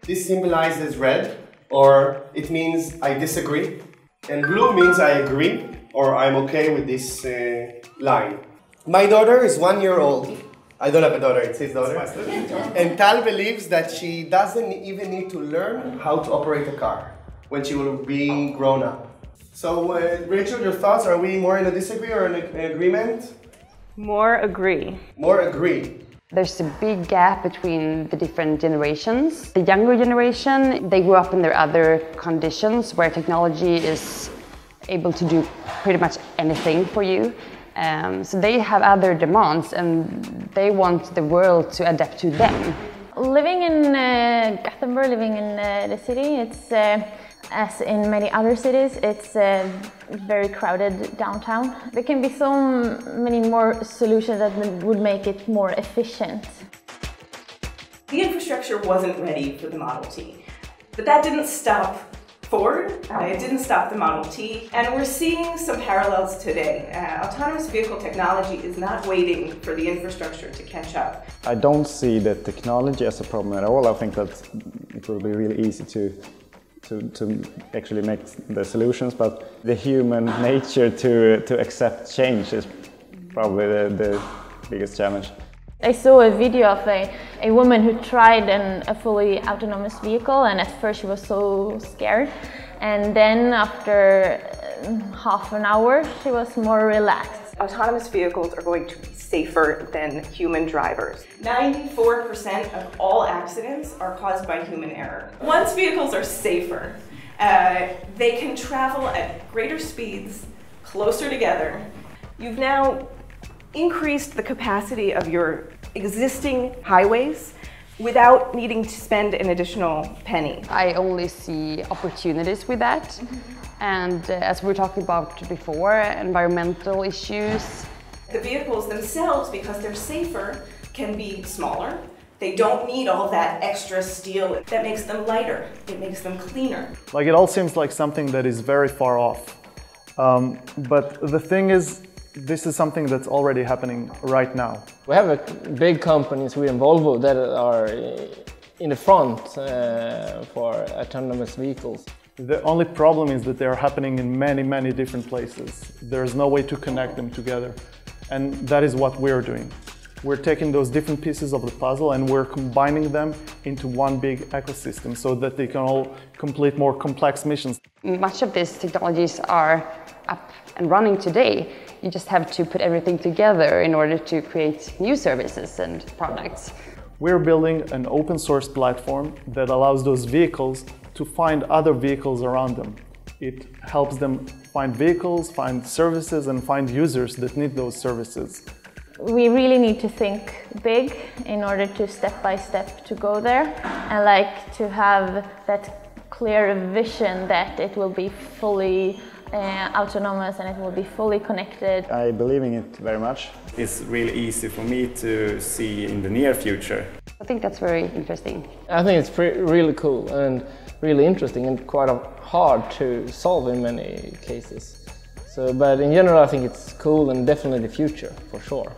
This symbolizes red, or it means I disagree. And blue means I agree, or I'm okay with this line. My daughter is 1 year old. I don't have a daughter, it's his daughter. And Tal believes that she doesn't even need to learn how to operate a car when she will be grown up. So, Rachel, your thoughts? Are we more in a disagree or in an agreement? More agree. More agree. There's a big gap between the different generations. The younger generation, they grew up in their other conditions where technology is able to do pretty much anything for you. So they have other demands and they want the world to adapt to them. Living in Gothenburg, living in the city, it's as in many other cities, it's very crowded downtown. There can be so many more solutions that would make it more efficient. The infrastructure wasn't ready for the Model T, but that didn't stop Ford, it didn't stop the Model T, and we're seeing some parallels today. Autonomous vehicle technology is not waiting for the infrastructure to catch up. I don't see the technology as a problem at all. I think that it will be really easy to actually make the solutions, but the human nature to accept change is probably the biggest challenge. I saw a video of a woman who tried a fully autonomous vehicle, and at first she was so scared, and then after half an hour she was more relaxed. Autonomous vehicles are going to be safer than human drivers. 94% of all accidents are caused by human error. Once vehicles are safer, they can travel at greater speeds, closer together. You've now increased the capacity of your existing highways without needing to spend an additional penny. I only see opportunities with that. And as we were talking about before, environmental issues. The vehicles themselves, because they're safer, can be smaller. They don't need all that extra steel. That makes them lighter. It makes them cleaner. Like, it all seems like something that is very far off. But the thing is, this is something that's already happening right now. We have a big company in Sweden, Volvo, that are in the front for autonomous vehicles. The only problem is that they are happening in many, many different places. There's no way to connect them together. And that is what we're doing. We're taking those different pieces of the puzzle and we're combining them into one big ecosystem so that they can all complete more complex missions. Much of these technologies are up and running today. You just have to put everything together in order to create new services and products. We're building an open source platform that allows those vehicles to find other vehicles around them. It helps them find vehicles, find services, and find users that need those services. We really need to think big in order to step by step to go there, and like to have that clear vision that it will be fully autonomous and it will be fully connected. I believe in it very much. It's really easy for me to see in the near future. I think that's very interesting. I think it's really cool and really interesting and quite hard to solve in many cases. But in general I think it's cool and definitely the future, for sure.